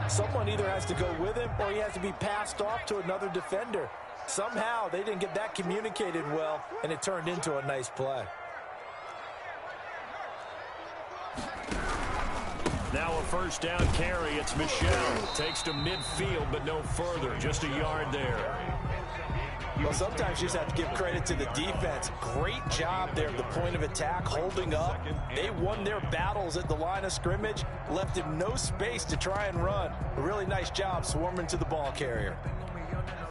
Someone either has to go with him or he has to be passed off to another defender. Somehow they didn't get that communicated well, and it turned into a nice play. Now a first down carry. It's Michel. Takes to midfield, but no further. Just a yard there. Well, sometimes you just have to give credit to the defense. Great job there at the point of attack, holding up. They won their battles at the line of scrimmage, left him no space to try and run. A really nice job swarming to the ball carrier.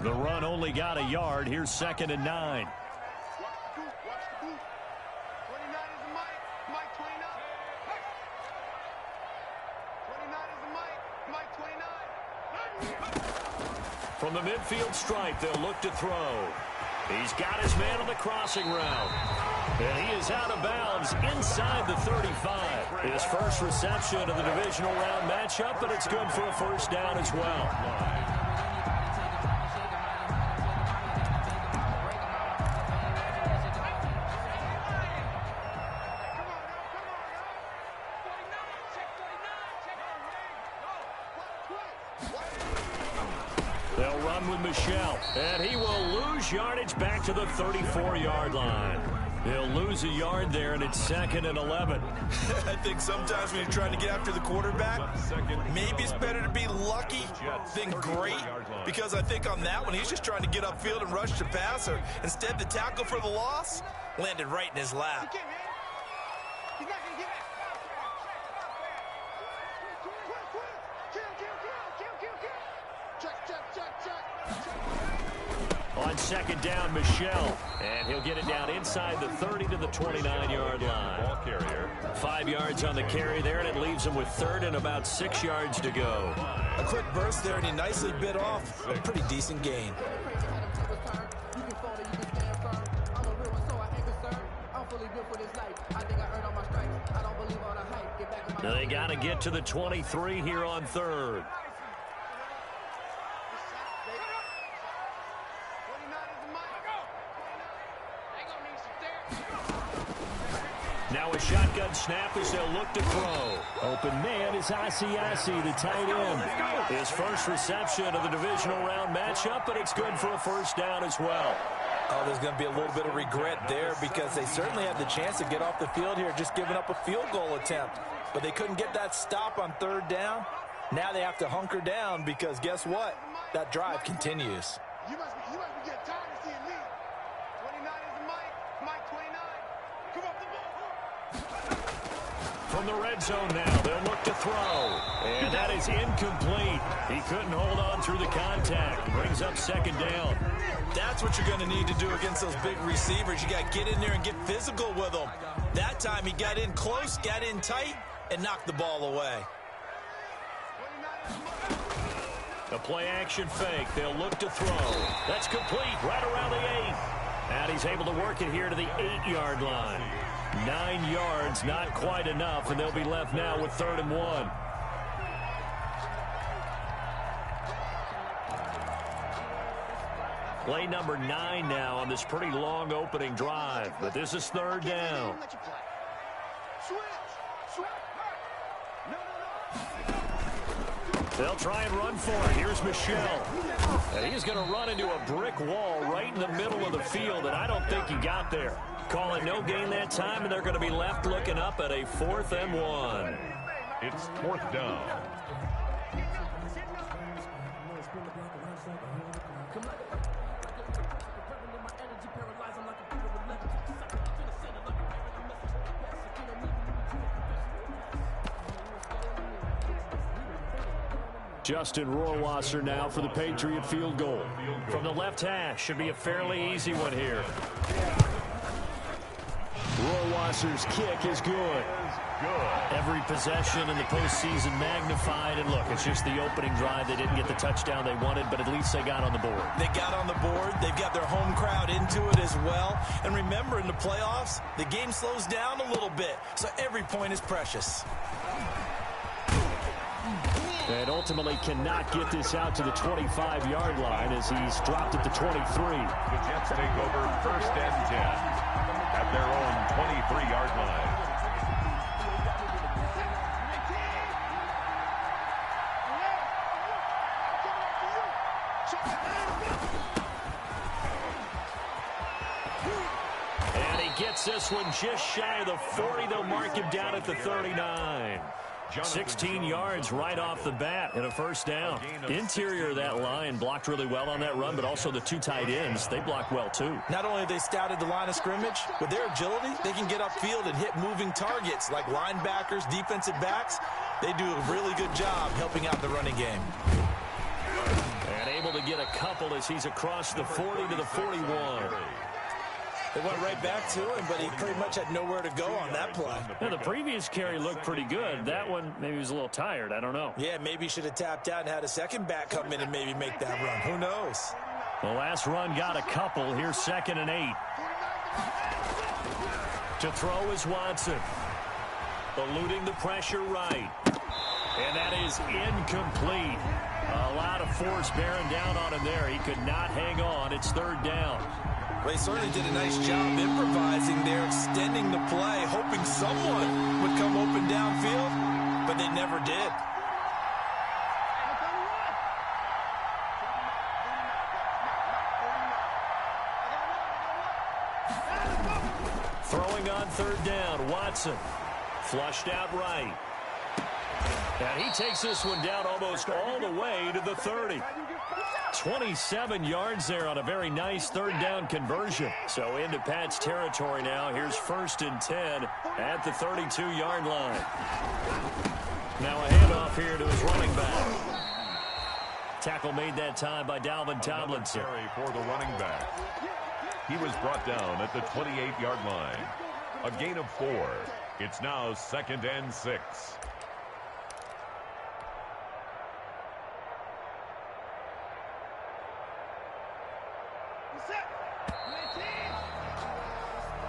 The run only got a yard. Here's 2nd and 9. From the midfield stripe, they'll look to throw. He's got his man on the crossing route. And he is out of bounds inside the 35. His first reception of the divisional round matchup, but it's good for a first down as well. They'll run with Michel, and he will lose yardage back to the 34-yard line. He'll lose a yard there, and it's 2nd and 11. I think sometimes when you're trying to get after the quarterback, maybe it's better to be lucky than great, because I think on that one, he's just trying to get upfield and rush the passer. Instead, the tackle for the loss landed right in his lap. On 2nd down, Michel, and he'll get it down inside the 30 to the 29-yard line. Ball carrier. 5 yards on the carry there, and it leaves him with 3rd and about 6 yards to go. A quick burst there, and he nicely bit off a pretty decent gain. They got to get to the 23 here on 3rd. Now a shotgun snap as they'll look to throw. Open man is Asiasi, the tight end. His first reception of the divisional round matchup, but it's good for a first down as well. Oh, there's going to be a little bit of regret there because they certainly had the chance to get off the field here, just giving up a field goal attempt. But they couldn't get that stop on 3rd down. Now they have to hunker down because guess what? That drive continues. You must be getting tired of seeing me. 29 is the Mike 29. Come up the ball. From the red zone now, they'll look to throw. And that is incomplete. He couldn't hold on through the contact. Brings up 2nd down. That's what you're going to need to do against those big receivers. You got to get in there and get physical with them. That time he got in close, got in tight, and knocked the ball away. A play-action fake. They'll look to throw. That's complete right around the 8. And he's able to work it here to the 8-yard line. 9 yards, not quite enough, and they'll be left now with 3rd and 1. Play number 9 now on this pretty long opening drive, but this is 3rd down. They'll try and run for it. Here's Michel. And he's going to run into a brick wall right in the middle of the field, and I don't think he got there. Call it no gain that time, and they're going to be left looking up at a 4th and 1. It's 4th down. Justin Rohrwasser now for the Patriot field goal. From the left hash, should be a fairly easy one here. Rohrwasser's kick is good. Every possession in the postseason magnified. And look, it's just the opening drive. They didn't get the touchdown they wanted, but at least they got on the board. They got on the board. They've got their home crowd into it as well. And remember, in the playoffs, the game slows down a little bit, so every point is precious. And ultimately cannot get this out to the 25-yard line as he's dropped at the 23. The Jets take over 1st and 10 at their own 23-yard line. And he gets this one just shy of the 40. They'll mark him down at the 39. 16 yards right off the bat and a first down. Interior of that line blocked really well on that run, but also the two tight ends, they blocked well too. Not only have they scouted the line of scrimmage, with their agility, they can get upfield and hit moving targets like linebackers, defensive backs. They do a really good job helping out the running game. And able to get a couple as he's across the 40 to the 41. They went right back to him, but he pretty much had nowhere to go on that play. Now, the previous carry looked pretty good. That one, maybe he was a little tired. I don't know. Yeah, maybe he should have tapped out and had a second back come in and maybe make that run. Who knows? The last run got a couple. Here's 2nd and 8. To throw is Watson. Eluding the pressure right. And that is incomplete. A lot of force bearing down on him there. He could not hang on. It's 3rd down. Well, he certainly did a nice job improvising there, extending the play, hoping someone would come open downfield, but they never did. Throwing on 3rd down, Watson. Flushed out right. And he takes this one down almost all the way to the 30. 27 yards there on a very nice 3rd down conversion. So into Pat's territory now. Here's 1st and 10 at the 32-yard line. Now a handoff here to his running back. Tackle made that time by Dalvin Tomlinson. Carry for the running back. He was brought down at the 28-yard line. A gain of 4. It's now 2nd and 6.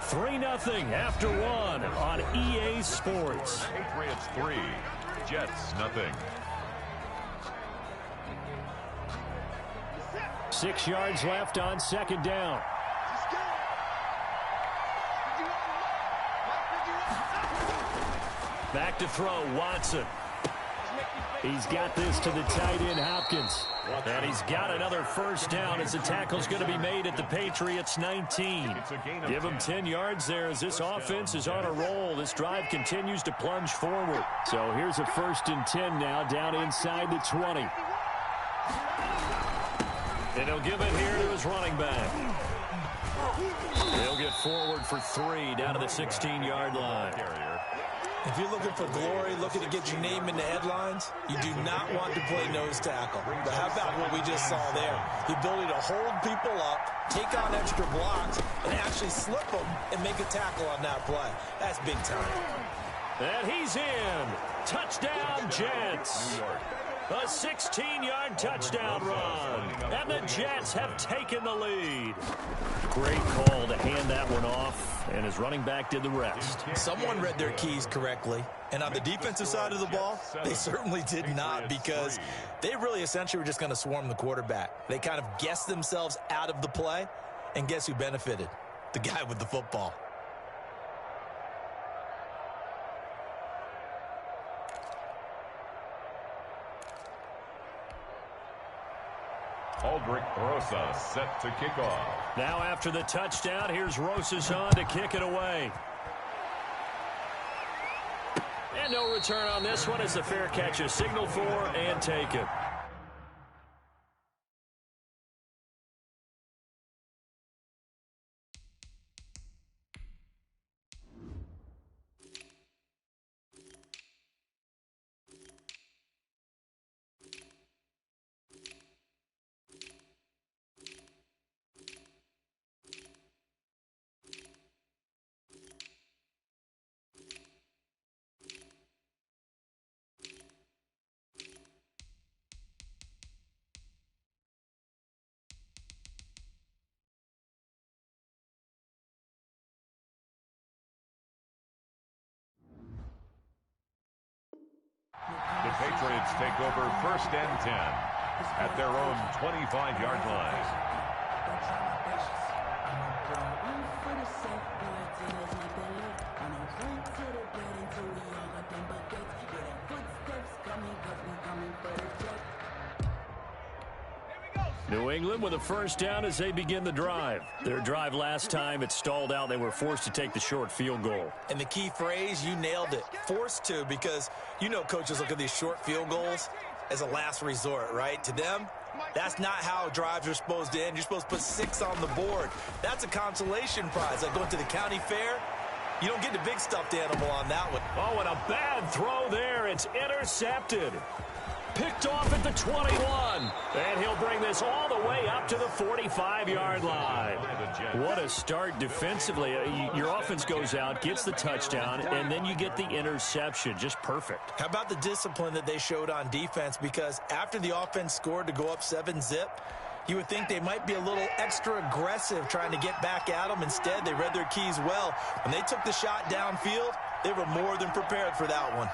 Three 0 after one on EA Sports. Patriots 3, Jets 0. 6 yards left on 2nd down. Back to throw, Watson. He's got this to the tight end, Hopkins. And he's got another first down as the tackle's going to be made at the Patriots 19. Give him 10 yards there as this offense is on a roll. This drive continues to plunge forward. So here's a 1st and 10 now down inside the 20. And he'll give it here to his running back. He'll get forward for 3 down to the 16-yard line. If you're looking for glory, looking to get your name in the headlines, you do not want to play nose tackle. But how about what we just saw there? The ability to hold people up, take on extra blocks, and actually slip them and make a tackle on that play. That's big time. And he's in. Touchdown, Jets. A 16-yard touchdown run. And the Jets have taken the lead. Great call to hand that one off, and his running back did the rest. Someone read their keys correctly, and on the defensive side of the ball, they certainly did not, because they really essentially were just going to swarm the quarterback. They kind of guessed themselves out of the play, and guess who benefited? The guy with the football. Aldrich Rosas set to kick off. Now after the touchdown, here's Rosas on to kick it away. And no return on this one as the fair catch is signaled for and taken. The Patriots take over 1st and 10 at their own 25-yard line. New England with a first down as they begin the drive. Their drive last time, it stalled out. They were forced to take the short field goal. And the key phrase, you nailed it, forced to, because you know coaches look at these short field goals as a last resort, right? To them, that's not how drives are supposed to end. You're supposed to put 6 on the board. That's a consolation prize. Like going to the county fair, you don't get the big stuffed animal on that one. Oh, and a bad throw there. It's intercepted. Picked off at the 21. And he'll bring this all the way up to the 45-yard line. What a start defensively. Your offense goes out, gets the touchdown, and then you get the interception. Just perfect. How about the discipline that they showed on defense? Because after the offense scored to go up 7-zip, you would think they might be a little extra aggressive trying to get back at them. Instead, they read their keys well. When they took the shot downfield, they were more than prepared for that one.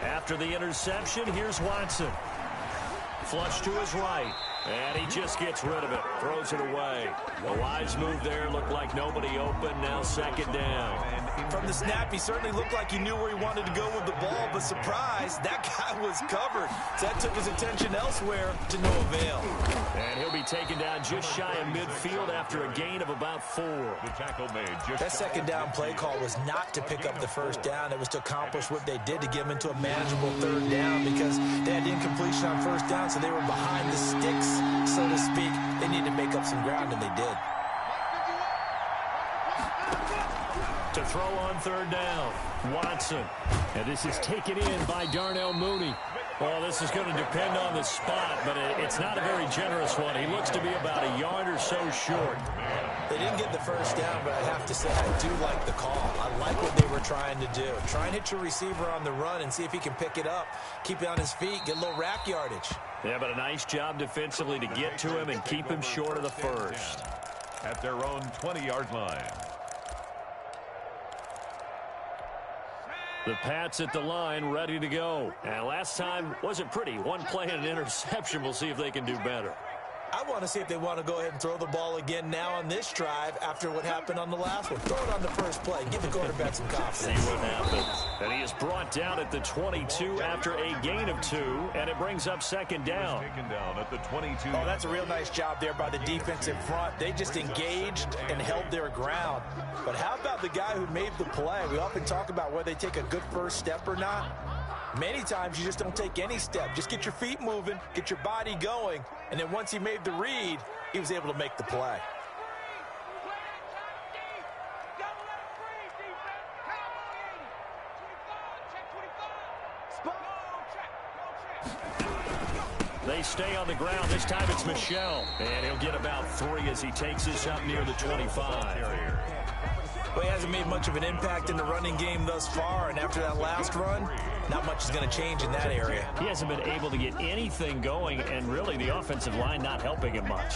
After the interception, here's Watson. Flush to his right, and he just gets rid of it, throws it away. A wise move there, looked like nobody open, now second down. From the snap, he certainly looked like he knew where he wanted to go with the ball, but surprise, that guy was covered. So that took his attention elsewhere to no avail. And he'll be taken down just shy of midfield after a gain of about 4. The tackle made just that second down play call was not to pick up the first down. It was to accomplish what they did to get them into a manageable third down, because they had incompletion on first down, so they were behind the sticks, so to speak. They needed to make up some ground, and they did. To throw on third down, Watson. And this is taken in by Darnell Mooney. Well, this is going to depend on the spot, but it's not a very generous one. He looks to be about a yard or so short. They didn't get the first down, but I have to say I do like the call. I like what they were trying to do. Try and hit your receiver on the run and see if he can pick it up, keep it on his feet, get a little rack yardage. Yeah, but a nice job defensively to get to him and keep him short of the first. At their own 20-yard line. The Pats at the line, ready to go. And last time wasn't pretty. One play and an interception. We'll see if they can do better. I want to see if they want to go ahead and throw the ball again now on this drive after what happened on the last one. Throw it on the first play. Give the quarterback some confidence. See what happens. And he is brought down at the 22 after a gain of 2, and it brings up second down. Taken down at the 22. Oh, that's a real nice job there by the defensive front. They just engaged and held their ground. But how about the guy who made the play? We often talk about whether they take a good first step or not. Many times you just don't take any step. Just get your feet moving, get your body going, and then once he made the read, he was able to make the play. They stay on the ground. This time it's Michel, and he'll get about 3 as he takes this up near the 25. Well, he hasn't made much of an impact in the running game thus far, and after that last run, not much is going to change in that area. He hasn't been able to get anything going, and really the offensive line not helping him much.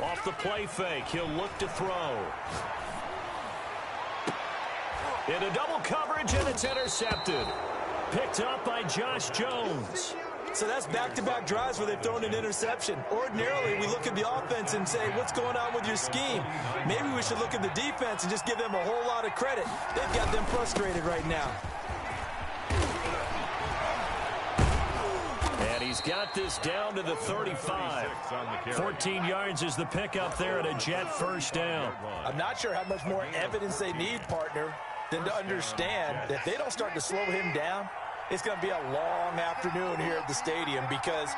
Off the play fake, he'll look to throw. Into double coverage, and it's intercepted. Picked up by Josh Jones. So that's back-to-back drives where they've thrown an interception. Ordinarily, we look at the offense and say, what's going on with your scheme? Maybe we should look at the defense and just give them a whole lot of credit. They've got them frustrated right now. And he's got this down to the 35. 14 yards is the pickup there at a Jet first down. I'm not sure how much more evidence they need, partner, than to understand that if they don't start to slow him down, it's going to be a long afternoon here at the stadium, because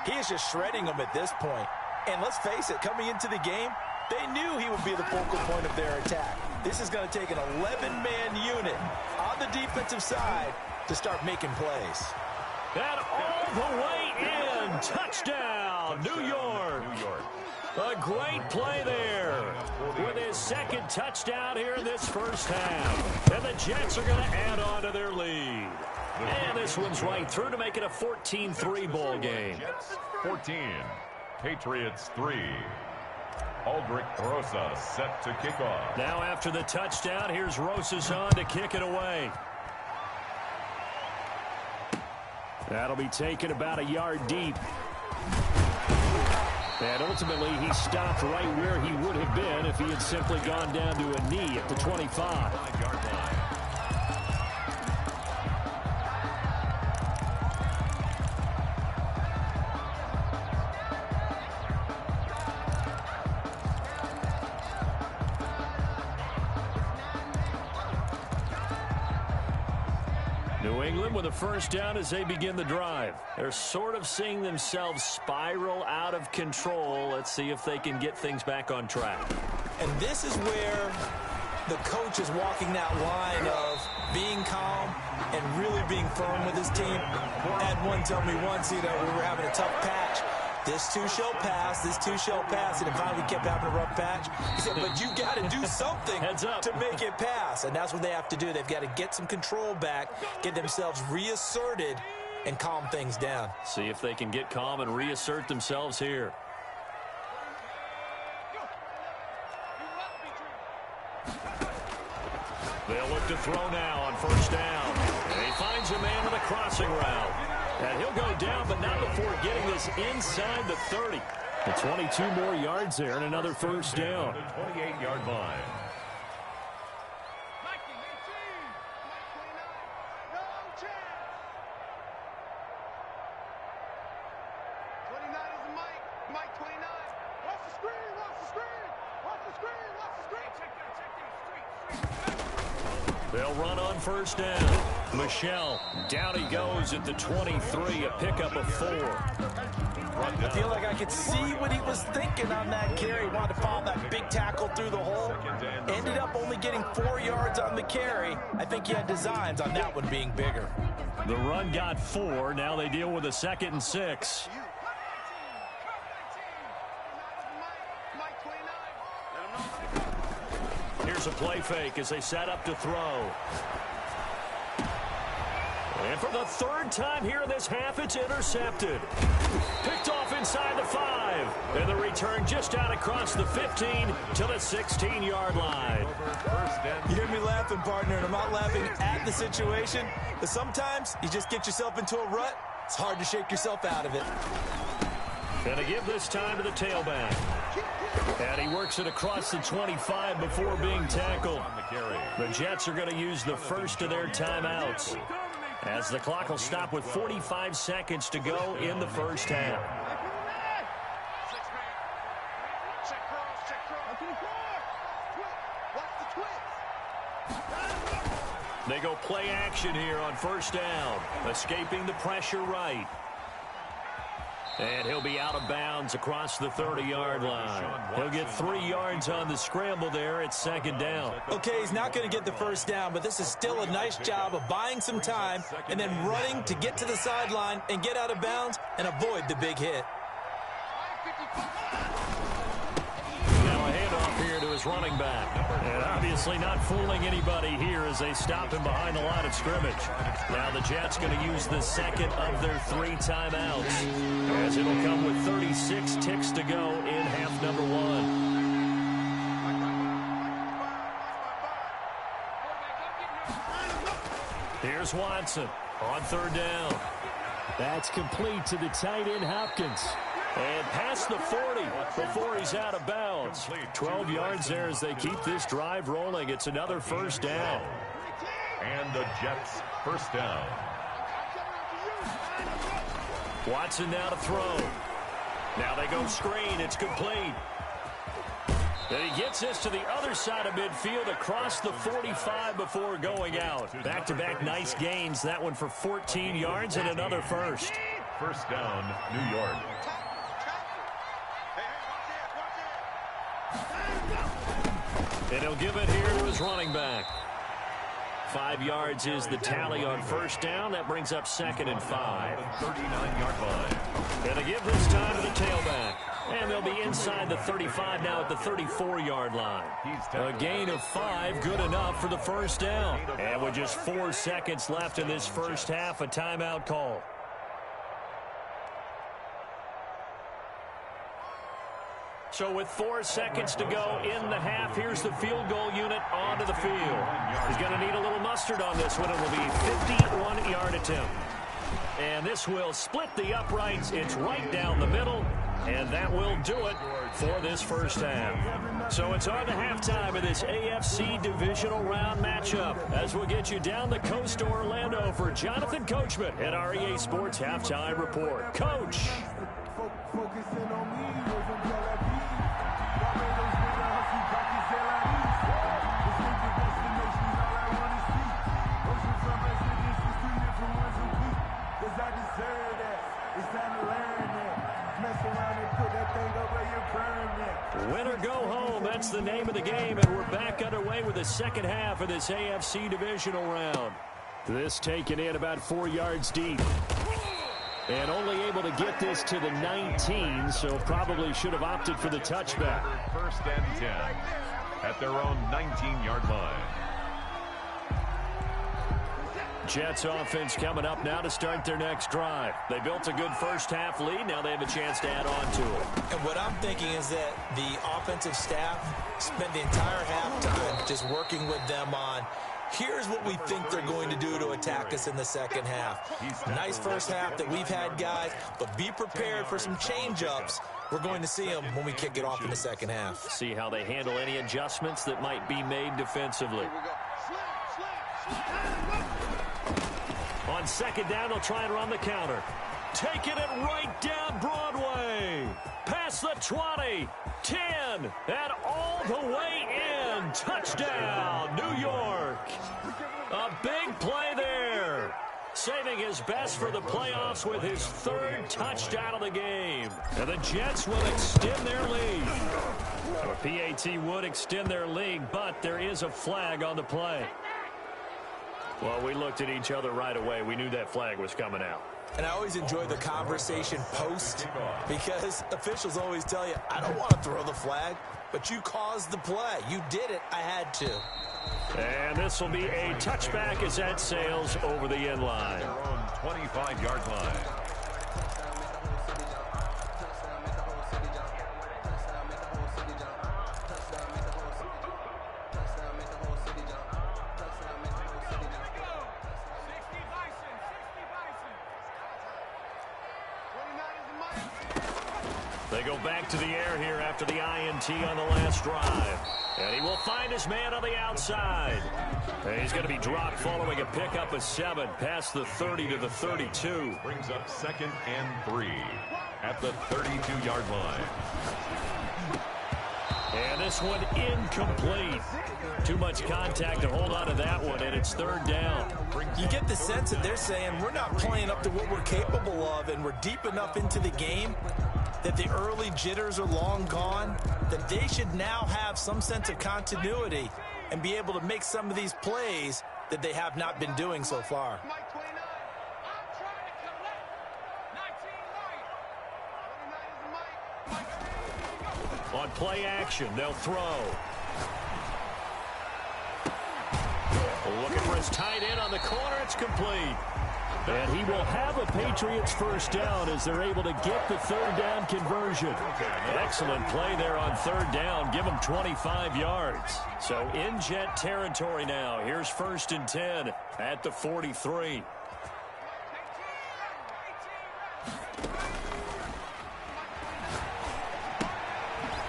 he is just shredding them at this point. And let's face it, coming into the game, they knew he would be the focal point of their attack. This is going to take an 11-man unit on the defensive side to start making plays. And all the way in. Touchdown, New York. A great play there with his second touchdown here in this first half. And the Jets are going to add on to their lead. And this one's right through to make it a 14-3 ball game. Jets 14, Patriots 3. Aldrich Rosa set to kick off. Now after the touchdown, here's Rosas on to kick it away. That'll be taken about a yard deep. And ultimately, he stopped right where he would have been if he had simply gone down to a knee at the 25. 5-yard line. New England with a first down as they begin the drive. They're sort of seeing themselves spiral out of control. Let's see if they can get things back on track. And this is where the coach is walking that line of being calm and really being firm with his team. I had one tell me once, we were having a tough patch. This too shall pass, this too shall pass. And then finally we kept having a rough patch. He said, but you got to do something to make it pass. And that's what they have to do. They've got to get some control back, get themselves reasserted, and calm things down. See if they can get calm and reassert themselves here. They'll look to throw now on first down. And he finds a man on the crossing route. And he'll go down, but not before getting this inside the 30. The 22 more yards there and another first down. The 28-yard line. They'll run on first down. Michelle, down he goes at the 23, a pickup of 4. I feel like I could see what he was thinking on that carry. He wanted to follow that big tackle through the hole. Ended up only getting 4 yards on the carry. I think he had designs on that one being bigger. The run got 4. Now they deal with a 2nd and 6. Here's a play fake as they set up to throw. And for the 3rd time here in this half, it's intercepted. Picked off inside the 5. And the return just out across the 15 to the 16-yard line. You hear me laughing, partner, and I'm not laughing at the situation. But sometimes you just get yourself into a rut. It's hard to shake yourself out of it. And to give this time to the tailback. And he works it across the 25 before being tackled. The Jets are going to use the first of their timeouts, as the clock will stop with 45 seconds to go in the first half. They go play action here on first down, escaping the pressure right. And he'll be out of bounds across the 30-yard line. He'll get 3 yards on the scramble there at 2nd down. Okay, he's not going to get the first down, but this is still a nice job of buying some time and then running to get to the sideline and get out of bounds and avoid the big hit. Now a handoff here to his running back. And obviously not fooling anybody here as they stop him behind the line of scrimmage. Now the Jets going to use the 2nd of their 3 timeouts, as it'll come with 36 ticks to go in half number 1. Here's Watson on 3rd down. That's complete to the tight end Hopkins. And past the 40 before he's out of bounds. 12 yards there as they keep this drive rolling. It's another first down. And the Jets first down. Watson now to throw. Now they go screen. It's complete. And he gets this to the other side of midfield across the 45 before going out. Back-to-back nice gains. That one for 14 yards and another first. First down, New York. And he'll give it here to his running back. 5 yards is the tally on first down. That brings up 2nd and 5. 39-yard line. And to give this time to the tailback. And they'll be inside the 35 now at the 34-yard line. A gain of 5, good enough for the first down. And with just 4 seconds left in this first half, a timeout call. So with 4 seconds to go in the half, here's the field goal unit onto the field. He's going to need a little mustard on this one. It will be a 51-yard attempt. And this will split the uprights. It's right down the middle. And that will do it for this first half. So it's on to halftime of this AFC divisional round matchup as we'll get you down the coast to Orlando for Jonathan Coachman at our EA Sports Halftime Report. Coach. Win or go home, that's the name of the game, and we're back underway with the second half of this AFC divisional round. This taken in about 4 yards deep. And only able to get this to the 19, so probably should have opted for the touchback. First and 10 at their own 19-yard line. Jets offense coming up now to start their next drive. They built a good first half lead. Now they have a chance to add on to it. And what I'm thinking is that the offensive staff spent the entire halftime just working with them on, here's what we think they're going to do to attack us in the second half. Nice first half that we've had, guys, but be prepared for some change-ups. We're going to see them when we kick it off in the second half. See how they handle any adjustments that might be made defensively. On second down, they'll try and run the counter. Taking it right down Broadway. Past the 20, 10, and all the way in. Touchdown, New York. A big play there. Saving his best for the playoffs with his 3rd touchdown of the game. And the Jets will extend their lead. Or PAT would extend their lead, but there is a flag on the play. Well, we looked at each other right away. We knew that flag was coming out. And I always enjoy the conversation post because officials always tell you, I don't want to throw the flag, but you caused the play. You did it. I had to. And this will be a touchback as that sails over the end line. Their own 25-yard line. They go back to the air here after the INT on the last drive. And he will find his man on the outside. And he's going to be dropped following a pickup of 7 past the 30 to the 32. Brings up 2nd and 3 at the 32-yard line. And this one incomplete. Too much contact to hold on to that one, and it's 3rd down. You get the sense that they're saying we're not playing up to what we're capable of, and we're deep enough into the game that the early jitters are long gone, that they should now have some sense of continuity and be able to make some of these plays that they have not been doing so far. On play action, they'll throw. Looking for his tight end on the corner. It's complete. And he will have a Patriots first down as they're able to get the 3rd down conversion. Excellent play there on 3rd down. Give him 25 yards. So in Jet territory now. Here's 1st and 10 at the 43.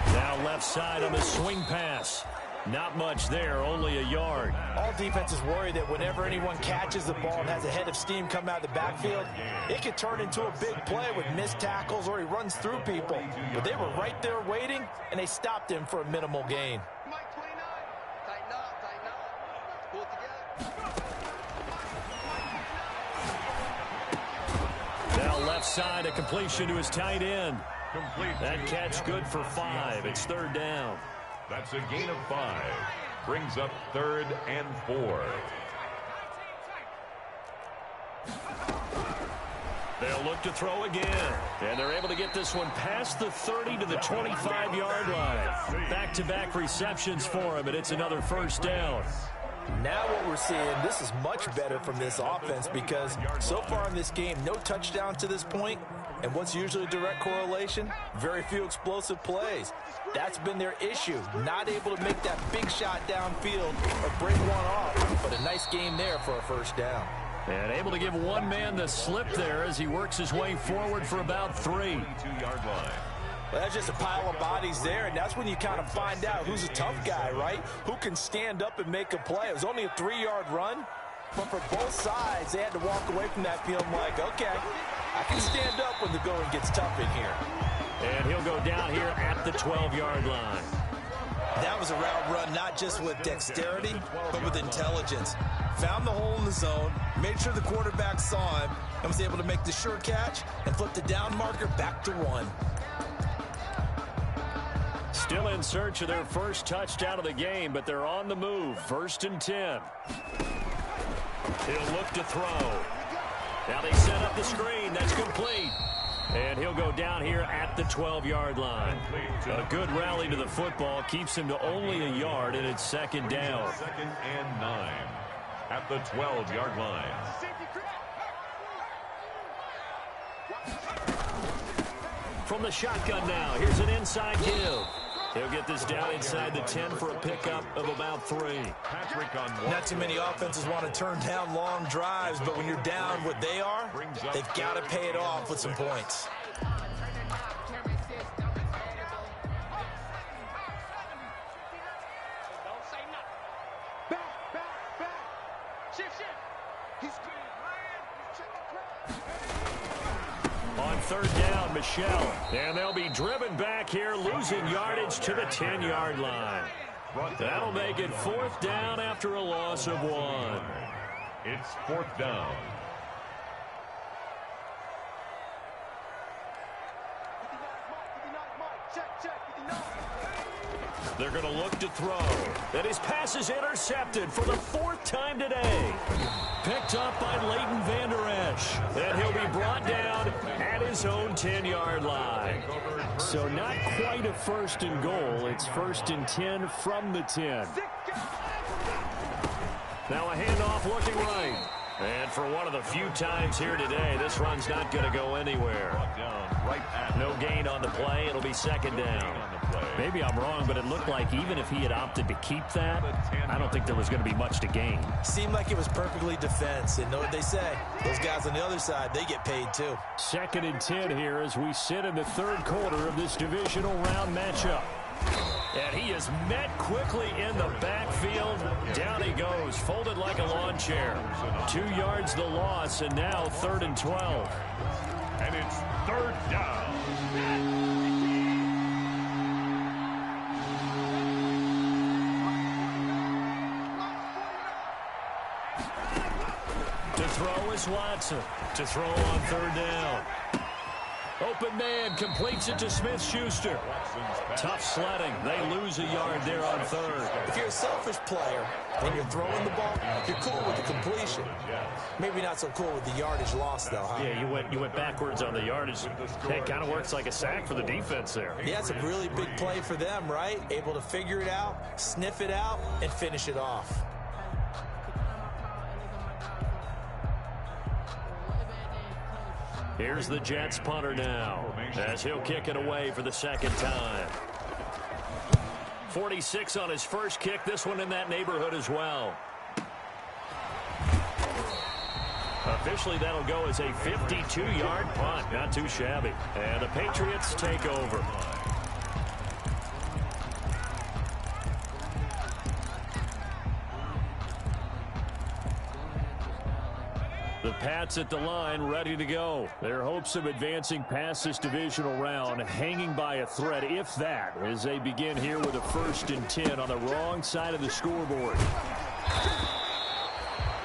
Now left side on the swing pass. Not much there, only a yard. All defenses worry that whenever anyone catches the ball and has a head of steam come out of the backfield, it could turn into a big play with missed tackles or he runs through people. But they were right there waiting, and they stopped him for a minimal gain. Now left side, a completion to his tight end. That catch good for 5. It's 3rd down. That's a gain of 5. Brings up 3rd and 4. They'll look to throw again. And they're able to get this one past the 30 to the 25-yard line. Back-to-back receptions for him, and it's another first down. Now what we're seeing, this is much better from this offense because so far in this game, no touchdown to this point. And what's usually a direct correlation? Very few explosive plays. That's been their issue. Not able to make that big shot downfield or break one off. But a nice game there for a first down. And able to give one man the slip there as he works his way forward for about 3. 2-yard line. Well, that's just a pile of bodies there, and that's when you kind of find out who's a tough guy, right? Who can stand up and make a play. It was only a 3-yard run, but for both sides, they had to walk away from that feeling like, okay, I can stand up when the going gets tough in here. And he'll go down here at the 12-yard line. That was a route run not just with dexterity, but with intelligence. Found the hole in the zone, made sure the quarterback saw him, and was able to make the sure catch and flip the down marker back to 1. Still in search of their first touchdown of the game, but they're on the move. 1st and 10. He'll look to throw. Now they set up the screen. That's complete. And he'll go down here at the 12-yard line. A good rally to the football keeps him to only a yard, and it's 2nd down. 2nd and 9 at the 12-yard line. From the shotgun now, here's an inside give. He'll get this down inside the 10 for a pickup of about 3. Not too many offenses want to turn down long drives, but when you're down what they are, they've got to pay it off with some points. On 3rd down, Michelle. And they'll be driven back here, losing yardage to the 10-yard line. That'll make it 4th down after a loss of 1. It's 4th down. They're going to look to throw. And his pass is intercepted for the 4th time today. Picked up by Leighton Vander Esch. And he'll be brought down at his own 10-yard line. So not quite a 1st and goal. It's 1st and 10 from the 10. Now a handoff looking right. And for one of the few times here today, this run's not going to go anywhere. No gain on the play. It'll be 2nd down. Maybe I'm wrong, but it looked like even if he had opted to keep that, I don't think there was going to be much to gain. Seemed like it was perfectly defense. And know what they say? Those guys on the other side, they get paid too. 2nd and 10 here as we sit in the 3rd quarter of this divisional round matchup. And he is met quickly in the backfield. Down he goes, folded like a lawn chair. 2 yards the loss, and now 3rd and 12. And it's 3rd down. To throw is Watson. To throw on 3rd down. Open man completes it to Smith-Schuster. Tough sledding. They lose a yard there on 3rd. If you're a selfish player and you're throwing the ball, you're cool with the completion. Maybe not so cool with the yardage loss, though, huh? Yeah, you went backwards on the yardage. It kind of works like a sack for the defense there. Yeah, it's a really big play for them, right? Able to figure it out, sniff it out, and finish it off. Here's the Jets punter now as he'll kick it away for the 2nd time. 46 on his first kick. This one in that neighborhood as well. Officially, that'll go as a 52-yard punt. Not too shabby. And the Patriots take over. The Pats at the line, ready to go. Their hopes of advancing past this divisional round hanging by a thread, if that, as they begin here with a 1st and 10 on the wrong side of the scoreboard.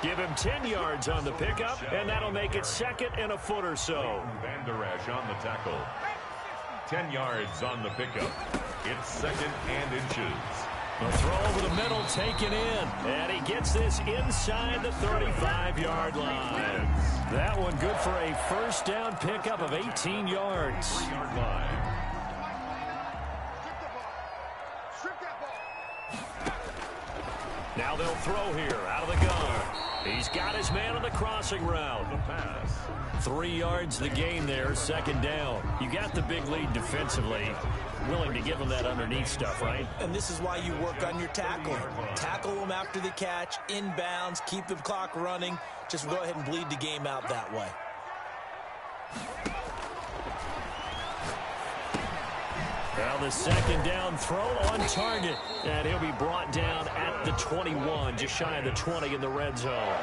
Give him 10 yards on the pickup, and that'll make it 2nd and a foot or so. Vander Esch on the tackle. 10 yards on the pickup. It's 2nd and inches. A throw over the middle taken in. And he gets this inside the 35-yard line. That one good for a first down pickup of 18 yards. 3-yard line. Now they'll throw here out of the gun. He's got his man on the crossing route. The pass. 3 yards the gain there, second down. You got the big lead defensively. Willing to give him that underneath stuff, right? And this is why you work on your tackling. Tackle them after the catch, inbounds, keep the clock running. Just go ahead and bleed the game out that way. Well, the second down throw on target. And he'll be brought down at the 21, just shy of the 20 in the red zone.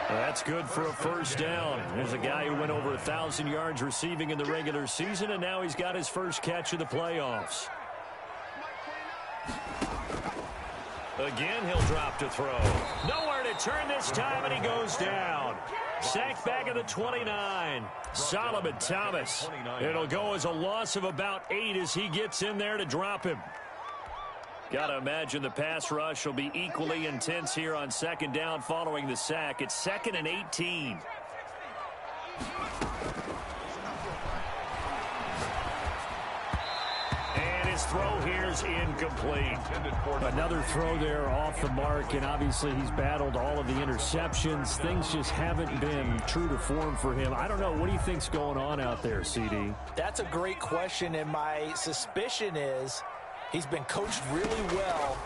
That's good for a first down. There's a guy who went over 1,000 yards receiving in the regular season, and now he's got his first catch of the playoffs. Again, he'll drop to throw. Nowhere to turn this time, and he goes down. Sacked back at the 29. Solomon Thomas. It'll go as a loss of about 8 as he gets in there to drop him. Got to imagine the pass rush will be equally intense here on second down following the sack. It's 2nd and 18. And his throw here is incomplete. Another throw there off the mark, and obviously he's battled all of the interceptions. Things just haven't been true to form for him. I don't know. What do you think's going on out there, CD? That's a great question, and my suspicion is he's been coached really well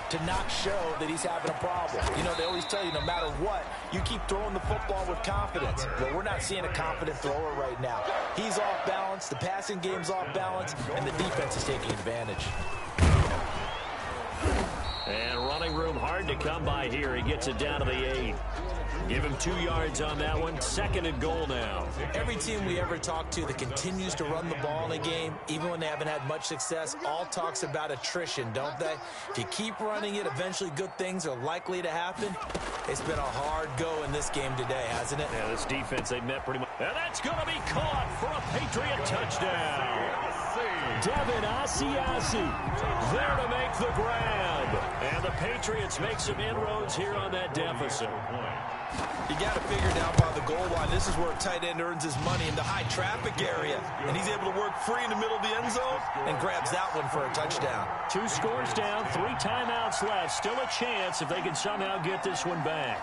to not show that he's having a problem. You know, they always tell you no matter what, you keep throwing the football with confidence. Well, we're not seeing a confident thrower right now. He's off balance, the passing game's off balance, and the defense is taking advantage. And running room hard to come by here. He gets it down to the 8. Give him 2 yards on that one. 2nd and goal now. Every team we ever talk to that continues to run the ball in a game, even when they haven't had much success, all talks about attrition, don't they? If you keep running it, eventually good things are likely to happen. It's been a hard go in this game today, hasn't it? Yeah, this defense, they met pretty much. And that's going to be caught for a Patriot touchdown. Devin Asiasi there to make the grab. And the Patriots make some inroads here on that deficit. You got to figure down by the goal line. This is where a tight end earns his money in the high traffic area. And he's able to work free in the middle of the end zone and grabs that one for a touchdown. 2 scores down, 3 timeouts left. Still a chance if they can somehow get this one back.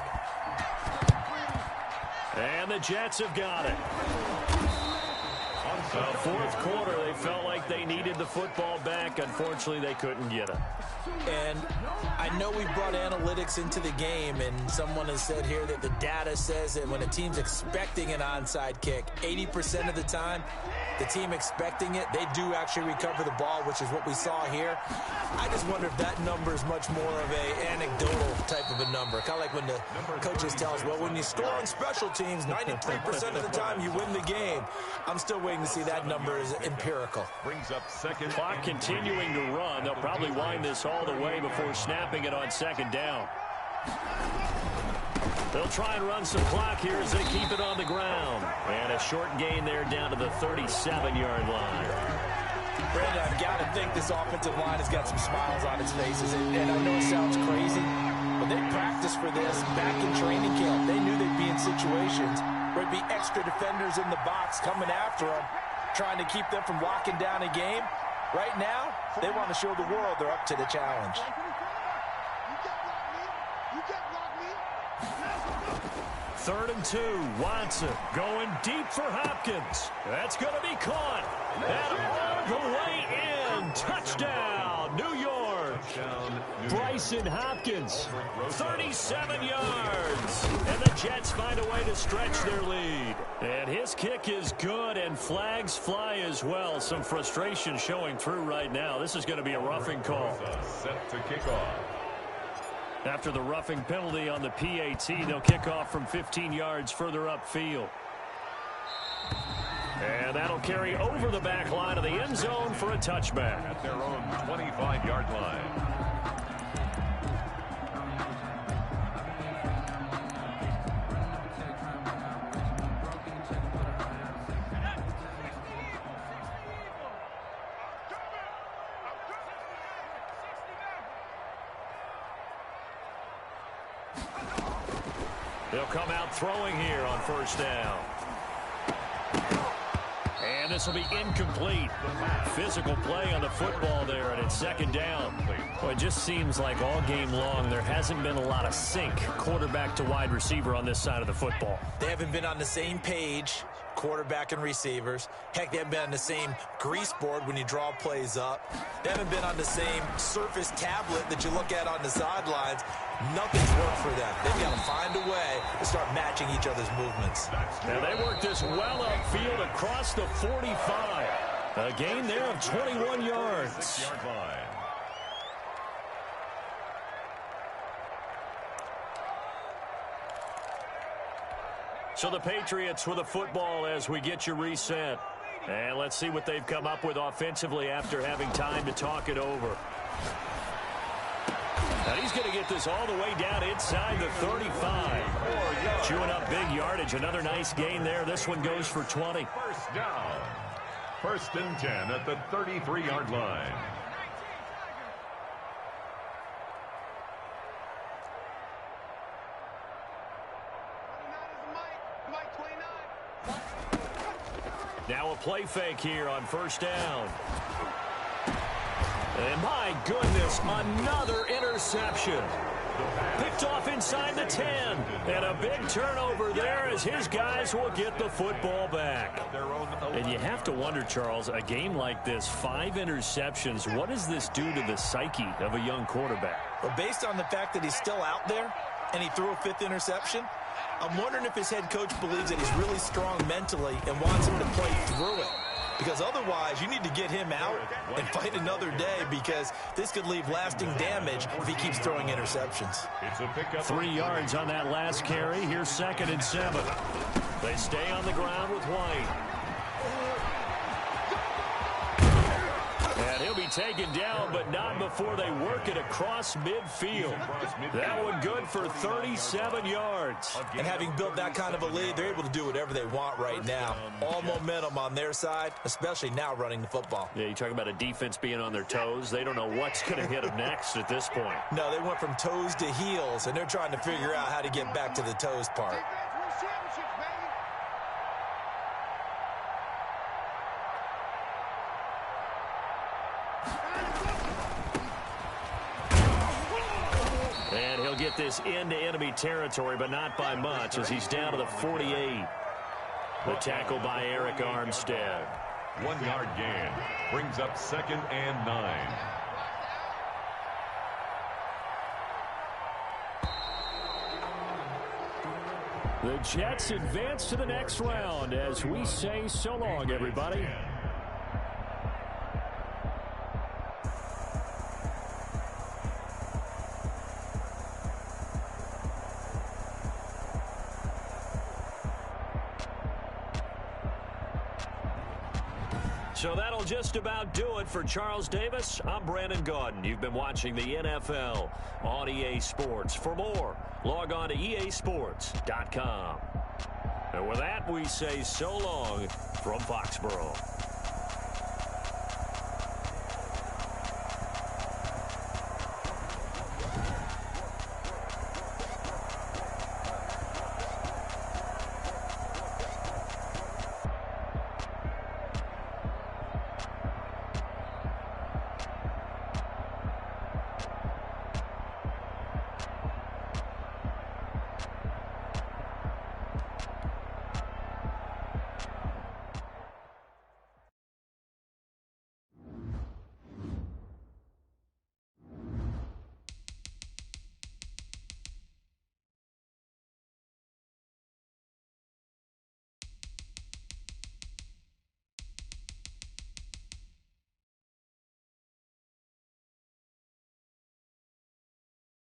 And the Jets have got it. Fourth quarter, they felt like they needed the football back. Unfortunately, they couldn't get it. And I know we brought analytics into the game, and someone has said here that the data says that when a team's expecting an onside kick, 80% of the time, the team expecting it, they do actually recover the ball, which is what we saw here. I just wonder if that number is much more of a anecdotal type of a number. Kind of like when the coaches tell us, well, when you score on special teams, 93% of the time you win the game. I'm still waiting to see that number is empirical. Brings up second. Clock continuing to run. They'll probably wind this all the way before snapping it on second down. They'll try and run some clock here as they keep it on the ground. And a short gain there down to the 37-yard line. Brandon, I've got to think this offensive line has got some smiles on its faces. And I know it sounds crazy, but they practiced for this back in training camp. They knew they'd be in situations where there'd be extra defenders in the box coming after them, trying to keep them from locking down a game. Right now, they want to show the world they're up to the challenge. 3rd and 2. Watson going deep for Hopkins. That's going to be caught. And all the way in. Touchdown, New York. Bryson Hopkins, 37 yards. And the Jets find a way to stretch their lead. And his kick is good, and flags fly as well. Some frustration showing through right now. This is going to be a roughing call. Set to kick off. After the roughing penalty on the PAT, they'll kick off from 15 yards further upfield. And that'll carry over the back line of the end zone for a touchback. At their own 25-yard line. They'll come out throwing here on first down. And this will be incomplete. Physical play on the football there, and it's second down. Well, it just seems like all game long there hasn't been a lot of sync quarterback to wide receiver on this side of the football. They haven't been on the same page, quarterback and receivers. Heck, they haven't been on the same grease board when you draw plays up. They haven't been on the same surface tablet that you look at on the sidelines. Nothing's worked for them. They've got to find a way to start matching each other's movements. And they work this well upfield across the 45. A gain there of 21 yards. So the Patriots with the football as we get you reset. And let's see what they've come up with offensively after having time to talk it over. And he's going to get this all the way down inside the 35. Chewing up big yardage. Another nice gain there. This one goes for 20. First down. First and 10 at the 33-yard line. Now a play fake here on first down. And my goodness, another interception. Picked off inside the 10. And a big turnover there as his guys will get the football back. And you have to wonder, Charles, a game like this, 5 interceptions, what does this do to the psyche of a young quarterback? Well, based on the fact that he's still out there and he threw a 5th interception, I'm wondering if his head coach believes that he's really strong mentally and wants him to play through it. Because otherwise, you need to get him out and fight another day, because this could leave lasting damage if he keeps throwing interceptions. It's a pickup. 3 yards on that last carry. Here's 2nd and 7. They stay on the ground with White. And he'll be taken down, but not before they work it across midfield. That one good for 37 yards. And having built that kind of a lead, they're able to do whatever they want right now. All momentum on their side, especially now running the football. Yeah, you talk about a defense being on their toes. They don't know what's going to hit them next at this point. No, they went from toes to heels, and they're trying to figure out how to get back to the toes part. And he'll get this into enemy territory, but not by much, as he's down to the 48. The tackle by Eric Armstead. 1 yard gain. Brings up 2nd and 9. The Jets advance to the next round as we say so long, everybody. So that'll just about do it for Charles Davis. I'm Brandon Gaudin. You've been watching the NFL on EA Sports. For more, log on to easports.com. And with that, we say so long from Foxborough.